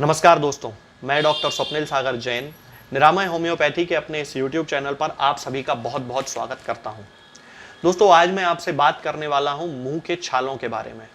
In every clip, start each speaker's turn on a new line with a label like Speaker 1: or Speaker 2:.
Speaker 1: नमस्कार दोस्तों, मैं डॉक्टर स्वप्निल सागर जैन निरामय होम्योपैथी के अपने इस YouTube चैनल पर आप सभी का बहुत बहुत स्वागत करता हूं। दोस्तों, आज मैं आपसे बात करने वाला हूं मुंह के छालों के बारे में।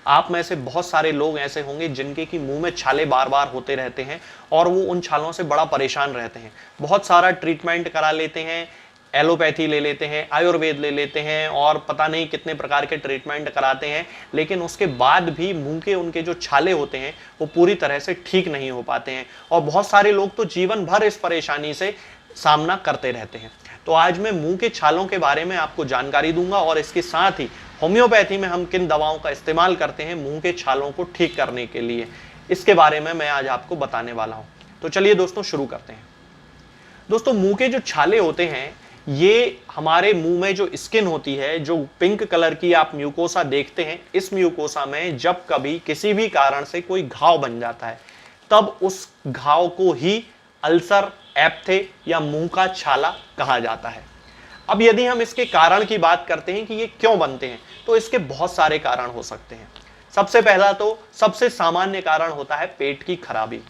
Speaker 1: आप में से बहुत सारे लोग ऐसे होंगे जिनके कि मुंह में छाले बार बार होते रहते हैं और वो उन छालों से बड़ा परेशान रहते हैं। बहुत सारा ट्रीटमेंट करा लेते हैं, एलोपैथी ले लेते हैं, आयुर्वेद ले लेते हैं और पता नहीं कितने प्रकार के ट्रीटमेंट कराते हैं, लेकिन उसके बाद भी मुंह के उनके जो छाले होते हैं वो पूरी तरह से ठीक नहीं हो पाते हैं और बहुत सारे लोग तो जीवन भर इस परेशानी से सामना करते रहते हैं। तो आज मैं मुंह के छालों के बारे में आपको जानकारी दूंगा और इसके साथ ही होम्योपैथी में हम किन दवाओं का इस्तेमाल करते हैं मुंह के छालों को ठीक करने के लिए, इसके बारे में मैं आज आपको बताने वाला हूं। तो चलिए दोस्तों, शुरू करते हैं। दोस्तों, मुंह के जो छाले होते हैं, ये हमारे मुंह में जो स्किन होती है, जो पिंक कलर की आप म्यूकोसा देखते हैं, इस म्यूकोसा में जब कभी किसी भी कारण से कोई घाव बन जाता है, तब उस घाव को ही अल्सर, एप्थे या मुंह का छाला कहा जाता है। अब यदि हम इसके कारण की बात करते हैं कि ये क्यों बनते हैं, तो इसके बहुत सारे कारण हो सकते हैं। सबसे पहला तो सबसे सामान्य कारण होता है पेट की खराबी।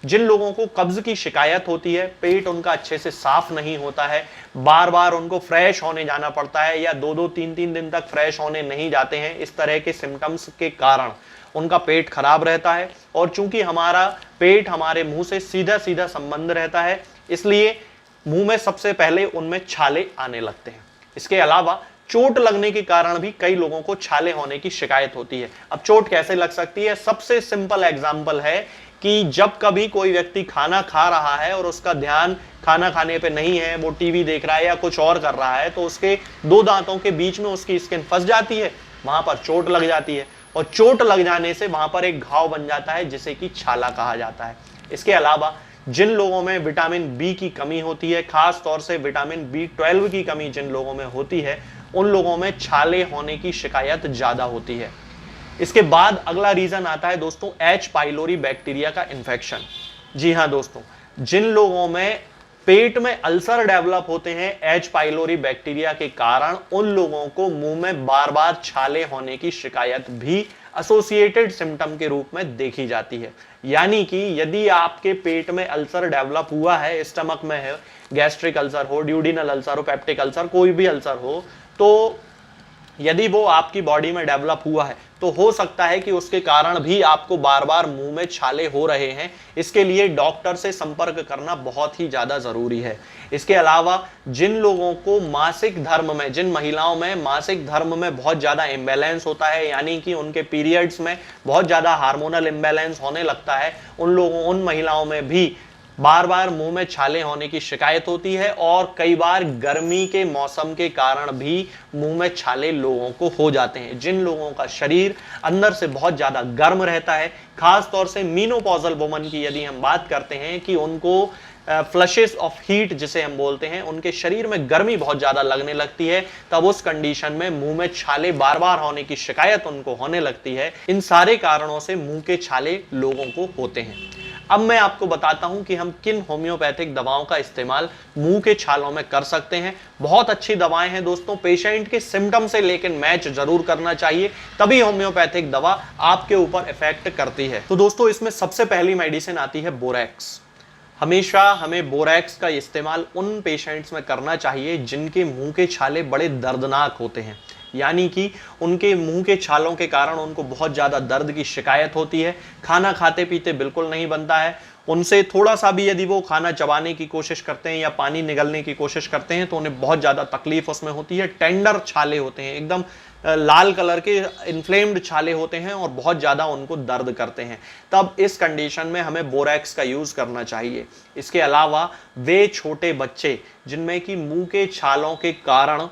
Speaker 1: जिन लोगों को कब्ज की शिकायत होती है, पेट उनका अच्छे से साफ नहीं होता है, बार बार उनको फ्रेश होने जाना पड़ता है या 2-2 3-3 दिन तक फ्रेश होने नहीं जाते हैं, इस तरह के सिम्टम्स के कारण उनका पेट खराब रहता है। और चूंकि हमारा पेट हमारे मुंह से सीधा सीधा संबंध रहता है, इसलिए मुंह में सबसे पहले उनमें छाले आने लगते हैं। इसके अलावा चोट लगने के कारण भी कई लोगों को छाले होने की शिकायत होती है। अब चोट कैसे लग सकती है? सबसे सिंपल एग्जांपल है कि जब कभी कोई व्यक्ति खाना खा रहा है और उसका ध्यान खाना खाने पे नहीं है, वो टीवी देख रहा है या कुछ और कर रहा है, तो उसके दो दांतों के बीच में उसकी स्किन फंस जाती है, वहां पर चोट लग जाती है और चोट लग जाने से वहां पर एक घाव बन जाता है जिसे कि छाला कहा जाता है। इसके अलावा जिन लोगों में विटामिन बी की कमी होती है, खास तौर से विटामिन B12 की कमी जिन लोगों में होती है, उन लोगों में छाले होने की शिकायत ज्यादा होती है। इसके बाद अगला रीजन आता है दोस्तों एच पाइलोरी बैक्टीरिया का इन्फेक्शन। जी हां दोस्तों, जिन लोगों में पेट में अल्सर डेवलप होते हैं एच पाइलोरी बैक्टीरिया के कारण, उन लोगों को मुंह में बार बार छाले होने की शिकायत भी एसोसिएटेड सिम्टम के रूप में देखी जाती है। यानी कि यदि आपके पेट में अल्सर डेवलप हुआ है, स्टमक में है, गैस्ट्रिक अल्सर हो, ड्यूडिनल अल्सर हो, पेप्टिक अल्सर, कोई भी अल्सर हो, तो यदि वो आपकी बॉडी में डेवलप हुआ है तो हो सकता है कि उसके कारण भी आपको बार बार मुंह में छाले हो रहे हैं। इसके लिए डॉक्टर से संपर्क करना बहुत ही ज्यादा जरूरी है। इसके अलावा जिन लोगों को मासिक धर्म में, जिन महिलाओं में मासिक धर्म में बहुत ज्यादा इम्बैलेंस होता है, यानी कि उनके पीरियड्स में बहुत ज्यादा हार्मोनल इम्बैलेंस होने लगता है, उन महिलाओं में भी बार बार मुंह में छाले होने की शिकायत होती है और कई बार गर्मी के मौसम के कारण भी मुंह में छाले लोगों को हो जाते हैं। जिन लोगों का शरीर अंदर से बहुत ज्यादा गर्म रहता है, खास तौर से मीनोपॉजल वुमन की यदि हम बात करते हैं कि उनको फ्लशेस ऑफ हीट जिसे हम बोलते हैं, उनके शरीर में गर्मी बहुत ज्यादा लगने लगती है, तब उस कंडीशन में मुंह में छाले बार बार होने की शिकायत उनको होने लगती है। इन सारे कारणों से मुंह के छाले लोगों को होते हैं। अब मैं आपको बताता हूं कि हम किन होम्योपैथिक दवाओं का इस्तेमाल मुंह के छालों में कर सकते हैं। बहुत अच्छी दवाएं हैं दोस्तों, पेशेंट के सिम्टम से लेकिन मैच जरूर करना चाहिए, तभी होम्योपैथिक दवा आपके ऊपर इफेक्ट करती है। तो दोस्तों, इसमें सबसे पहली मेडिसिन आती है बोरैक्स। हमेशा हमें बोरैक्स का इस्तेमाल उन पेशेंट्स में करना चाहिए जिनके मुंह के छाले बड़े दर्दनाक होते हैं, यानी कि उनके मुंह के छालों के कारण उनको बहुत ज्यादा दर्द की शिकायत होती है, खाना खाते पीते बिल्कुल नहीं बनता है, उनसे थोड़ा सा भी यदि वो खाना चबाने की कोशिश करते हैं या पानी निगलने की कोशिश करते हैं तो उन्हें बहुत ज्यादा तकलीफ उसमें होती है। टेंडर छाले होते हैं, एकदम लाल कलर के इन्फ्लेम्ड छाले होते हैं और बहुत ज्यादा उनको दर्द करते हैं। तब इस कंडीशन में हमें बोरैक्स का यूज करना चाहिए। इसके अलावा वे छोटे बच्चे जिनमें कि मुंह के छालों के कारण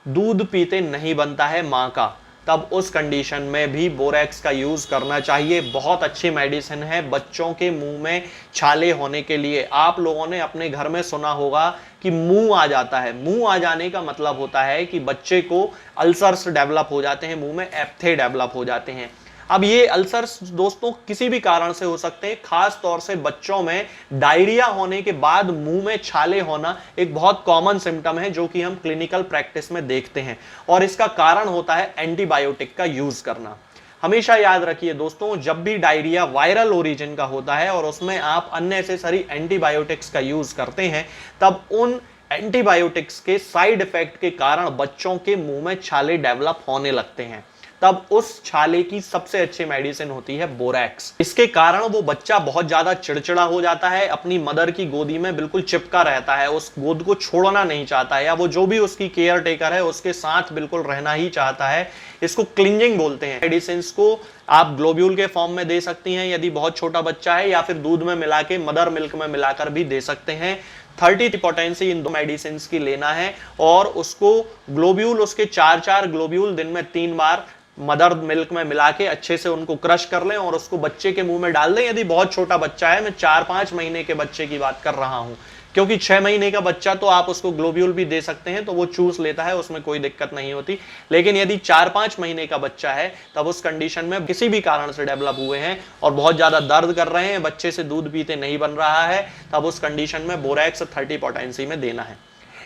Speaker 1: दूध पीते नहीं बनता है मां का, तब उस कंडीशन में भी बोरैक्स का यूज करना चाहिए। बहुत अच्छी मेडिसिन है बच्चों के मुंह में छाले होने के लिए। आप लोगों ने अपने घर में सुना होगा कि मुंह आ जाता है। मुंह आ जाने का मतलब होता है कि बच्चे को अल्सर्स डेवलप हो जाते हैं, मुंह में एप्थे डेवलप हो जाते हैं। अब ये अल्सर्स दोस्तों किसी भी कारण से हो सकते हैं, खास तौर से बच्चों में डायरिया होने के बाद मुंह में छाले होना एक बहुत कॉमन सिम्टम है जो कि हम क्लिनिकल प्रैक्टिस में देखते हैं और इसका कारण होता है एंटीबायोटिक का यूज करना। हमेशा याद रखिए दोस्तों, जब भी डायरिया वायरल ओरिजिन का होता है और उसमें आप अननेसेसरी एंटीबायोटिक्स का यूज करते हैं, तब उन एंटीबायोटिक्स के साइड इफेक्ट के कारण बच्चों के मुंह में छाले डेवलप होने लगते हैं। तब उस छाले की सबसे अच्छी मेडिसिन होती है बोरैक्स। इसके कारण वो बच्चा बहुत ज्यादा चिड़चिड़ा हो जाता है, अपनी मदर की गोदी में बिल्कुल चिपका रहता है, उस गोद को छोड़ना नहीं चाहता है, या वो जो भी उसकी केयर टेकर है उसके साथ बिल्कुल रहना ही चाहता है। इसको क्लिंजिंग बोलते हैं। मेडिसिन को आप ग्लोब्यूल के फॉर्म में दे सकती हैं यदि बहुत छोटा बच्चा है, या फिर दूध में मिला के, मदर मिल्क में मिलाकर भी दे सकते हैं। 30 पोटेंसी इन दो मेडिसिन की लेना है और उसको ग्लोब्यूल, उसके 4 ग्लोब्यूल दिन में 3 बार मदर मिल्क में मिला के अच्छे से उनको क्रश कर लें और उसको बच्चे के मुंह में डाल दें। यदि बहुत छोटा बच्चा है, मैं 4-5 महीने के बच्चे की बात कर रहा हूं, क्योंकि 6 महीने का बच्चा तो आप उसको ग्लोब्यूल भी दे सकते हैं, तो वो चूस लेता है, उसमें कोई दिक्कत नहीं होती। लेकिन यदि 4-5 महीने का बच्चा है, तब उस कंडीशन में किसी भी कारण से डेवलप हुए हैं और बहुत ज्यादा दर्द कर रहे हैं, बच्चे से दूध पीते नहीं बन रहा है, तब उस कंडीशन में बोरैक्स 30 पोटेंसी में देना है।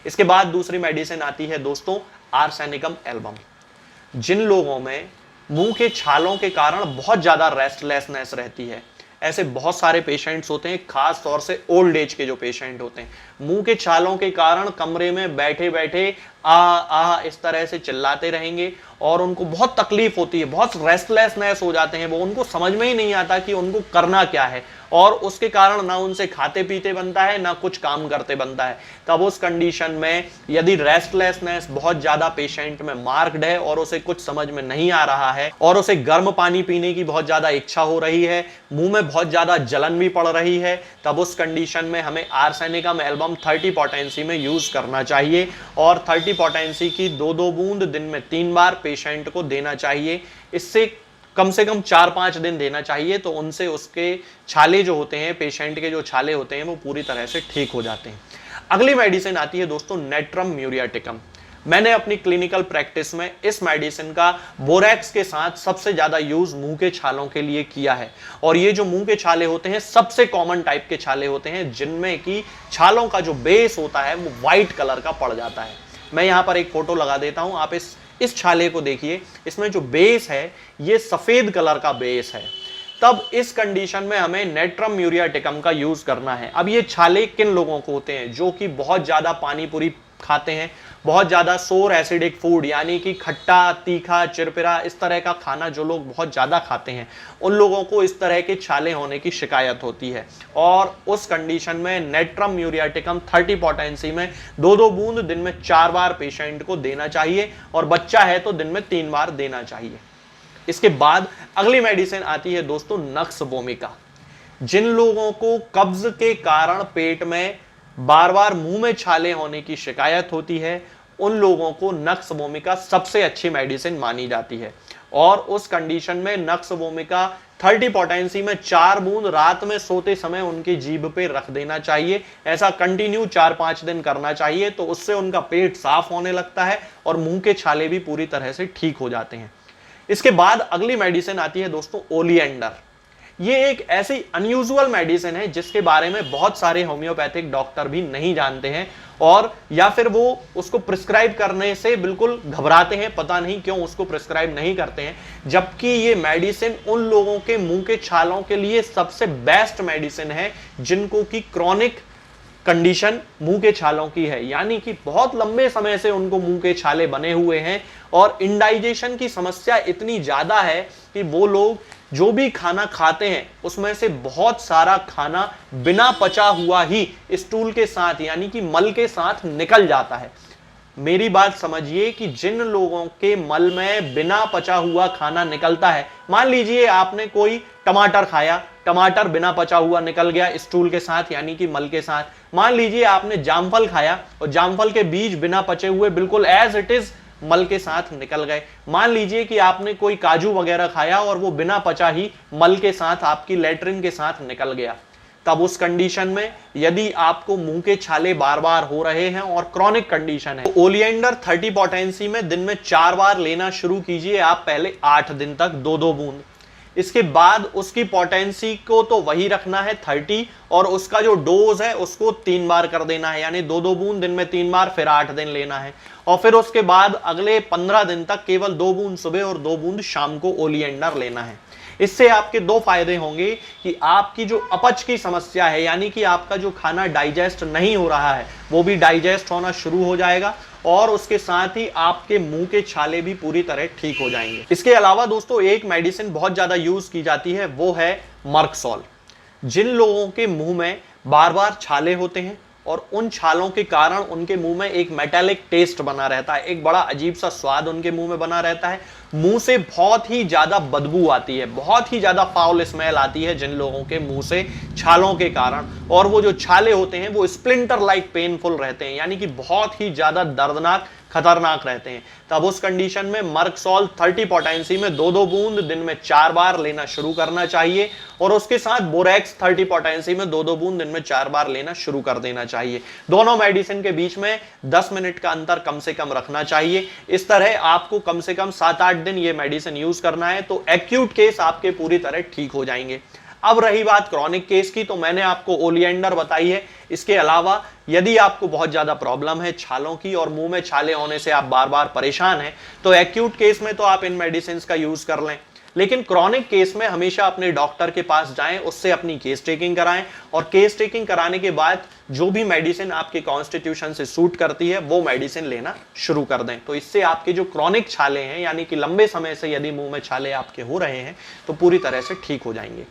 Speaker 1: इसके बाद दूसरी मेडिसिन आती है दोस्तों आर्सेनिकम एल्बम। जिन लोगों में मुंह के छालों के कारण बहुत ज्यादा रेस्टलेसनेस रहती है, ऐसे बहुत सारे पेशेंट्स होते हैं, खास तौर से ओल्ड एज के जो पेशेंट होते हैं, मुंह के छालों के कारण कमरे में बैठे बैठे आ इस तरह से चिल्लाते रहेंगे और उनको बहुत तकलीफ होती है, बहुत रेस्टलेसनेस हो जाते हैं, वो उनको समझ में ही नहीं आता कि उनको करना क्या है, और उसके कारण ना उनसे खाते पीते बनता है, ना कुछ काम करते बनता है। तब उस कंडीशन में यदि रेस्टलेसनेस बहुत ज्यादा पेशेंट में मार्क्ड है और उसे कुछ समझ में नहीं आ रहा है और उसे गर्म पानी पीने की बहुत ज्यादा इच्छा हो रही है, मुंह में बहुत ज्यादा जलन भी पड़ रही है, तब उस कंडीशन में हमें आर्सेनिकम एल्बम 30 पोटेंसी में यूज करना चाहिए और 30 पोटेंसी की 2-2 बूंद दिन में 3 बार पेशेंट को देना चाहिए। इससे कम से कम 4-5 दिन देना चाहिए, तो उनसे उसके छाले जो होते हैं, पेशेंट के जो छाले होते हैं, वो पूरी तरह से ठीक हो जाते हैं। अगली मेडिसिन आती है दोस्तों नेट्रम म्यूरियाटिकम। मैंने अपनी क्लिनिकल प्रैक्टिस में इस मेडिसिन का बोरैक्स के साथ सबसे ज्यादा यूज मुंह के छालों के लिए किया है, और ये जो मुंह के छाले होते हैं सबसे कॉमन टाइप के छाले होते हैं, जिनमें कि छालों का जो बेस होता है वो व्हाइट कलर का पड़ जाता है। मैं यहां पर एक फोटो लगा देता हूं, आप इस छाले को देखिए, इसमें जो बेस है ये सफेद कलर का बेस है। तब इस कंडीशन में हमें नेट्रम म्यूरियाटिकम का यूज करना है। अब ये छाले किन लोगों को होते हैं? जो कि बहुत ज्यादा पानी पूरी खाते हैं, बहुत ज्यादा सोर एसिडिक फूड यानी कि खट्टा, तीखा, चिरपिरा इस तरह का खाना जो लोग बहुत ज्यादा खाते हैं, उन लोगों को इस तरह के छाले होने की शिकायत होती है। और उस कंडीशन में नेट्रम म्यूरियाटिकम 30 पोटेंसी में 2-2 बूंद दिन में 4 बार पेशेंट को देना चाहिए, और बच्चा है तो दिन में 3 बार देना चाहिए। इसके बाद अगली मेडिसिन आती है दोस्तों नक्स वोमिका। जिन लोगों को कब्ज के कारण पेट में बार बार मुंह में छाले होने की शिकायत होती है, उन लोगों को नक्स वोमिका सबसे अच्छी मेडिसिन मानी जाती है। और उस कंडीशन में नक्स वोमिका 30 पोटेंसी में 4 बूंद रात में सोते समय उनकी जीभ पे रख देना चाहिए। ऐसा कंटिन्यू 4-5 दिन करना चाहिए, तो उससे उनका पेट साफ होने लगता है और मुंह के छाले भी पूरी तरह से ठीक हो जाते हैं। इसके बाद अगली मेडिसिन आती है दोस्तों ओलिएंडर। ये एक ऐसी अनयूजुअल मेडिसिन है जिसके बारे में बहुत सारे होम्योपैथिक डॉक्टर भी नहीं जानते हैं, और या फिर वो उसको प्रिस्क्राइब करने से बिल्कुल घबराते हैं, पता नहीं क्यों उसको प्रिस्क्राइब नहीं करते हैं। जबकि ये मेडिसिन उन लोगों के मुंह के छालों के लिए सबसे बेस्ट मेडिसिन है जिनको की क्रॉनिक कंडीशन मुंह के छालों की है, यानी कि बहुत लंबे समय से उनको मुंह के छाले बने हुए हैं और इंडाइजेशन की समस्या इतनी ज्यादा है कि वो लोग जो भी खाना खाते हैं उसमें से बहुत सारा खाना बिना पचा हुआ ही स्टूल के साथ यानी कि मल के साथ निकल जाता है। मेरी बात समझिए कि जिन लोगों के मल में बिना पचा हुआ खाना निकलता है, मान लीजिए आपने कोई टमाटर खाया, टमाटर बिना पचा हुआ निकल गया स्टूल के साथ यानी कि मल के साथ। मान लीजिए आपने जामफल खाया और जामफल के बीज बिना पचे हुए बिल्कुल एज इट इज मल के साथ निकल गए। मान लीजिए कि आपने कोई काजू वगैरह खाया और वो बिना पचा ही मल के साथ आपकी लेटरिन के साथ निकल गया। तब उस कंडीशन में यदि आपको मुंह के छाले बार बार हो रहे हैं और क्रॉनिक कंडीशन है, ओलिएंडर 30 पोटेंसी में दिन में 4 बार लेना शुरू कीजिए आप, पहले 8 दिन तक 2-2 बूंद। इसके बाद उसकी पोटेंसी को तो वही रखना है 30, और उसका जो डोज है उसको 3 बार कर देना है, यानी 2-2 बूंद दिन में 3 बार, फिर 8 दिन लेना है। और फिर उसके बाद अगले 15 दिन तक केवल 2 बूंद सुबह और 2 बूंद शाम को ओलिएंडर लेना है। इससे आपके दो फायदे होंगे कि आपकी जो अपच की समस्या है, यानी कि आपका जो खाना डाइजेस्ट नहीं हो रहा है, वो भी डाइजेस्ट होना शुरू हो जाएगा और उसके साथ ही आपके मुंह के छाले भी पूरी तरह ठीक हो जाएंगे। इसके अलावा दोस्तों एक मेडिसिन बहुत ज्यादा यूज की जाती है, वो है मर्कसॉल। जिन लोगों के मुंह में बार बार छाले होते हैं और उन छालों के कारण उनके मुंह में एक मेटालिक टेस्ट बना रहता है, एक बड़ा अजीब सा स्वाद उनके मुंह में बना रहता है, मुंह से बहुत ही ज्यादा बदबू आती है, बहुत ही ज्यादा फाउल स्मेल आती है जिन लोगों के मुंह से छालों के कारण, और वो जो छाले होते हैं वो स्प्लिंटर लाइक पेनफुल रहते हैं, यानी कि बहुत ही ज्यादा दर्दनाक खतरनाक रहते हैं। तब उस कंडीशन में मर्कसॉल 30 पोटेंसी में 2-2 बूंद दिन में 4 बार लेना शुरू करना चाहिए और उसके साथ बोरेक्स 30 पोटेंसी में 2-2 बूंद दिन में 4 बार लेना शुरू कर देना चाहिए। दोनों मेडिसिन के बीच में 10 मिनट का अंतर कम से कम रखना चाहिए। इस तरह आपको कम से कम 7-8 दिन ये मेडिसिन यूज करना है, तो एक्यूट केस आपके पूरी तरह ठीक हो जाएंगे। अब रही बात क्रॉनिक केस की, तो मैंने आपको ओलिएंडर बताई है। इसके अलावा यदि आपको बहुत ज्यादा प्रॉब्लम है छालों की और मुंह में छाले होने से आप बार बार परेशान हैं, तो एक्यूट केस में तो आप इन मेडिसिन का यूज कर लें, लेकिन क्रॉनिक केस में हमेशा अपने डॉक्टर के पास जाएं, उससे अपनी केस टेकिंग कराएं और केस टेकिंग कराने के बाद जो भी मेडिसिन आपके कॉन्स्टिट्यूशन से सूट करती है वो मेडिसिन लेना शुरू कर दें। तो इससे आपके जो क्रॉनिक छाले हैं, यानी कि लंबे समय से यदि मुंह में छाले आपके हो रहे हैं, तो पूरी तरह से ठीक हो जाएंगे।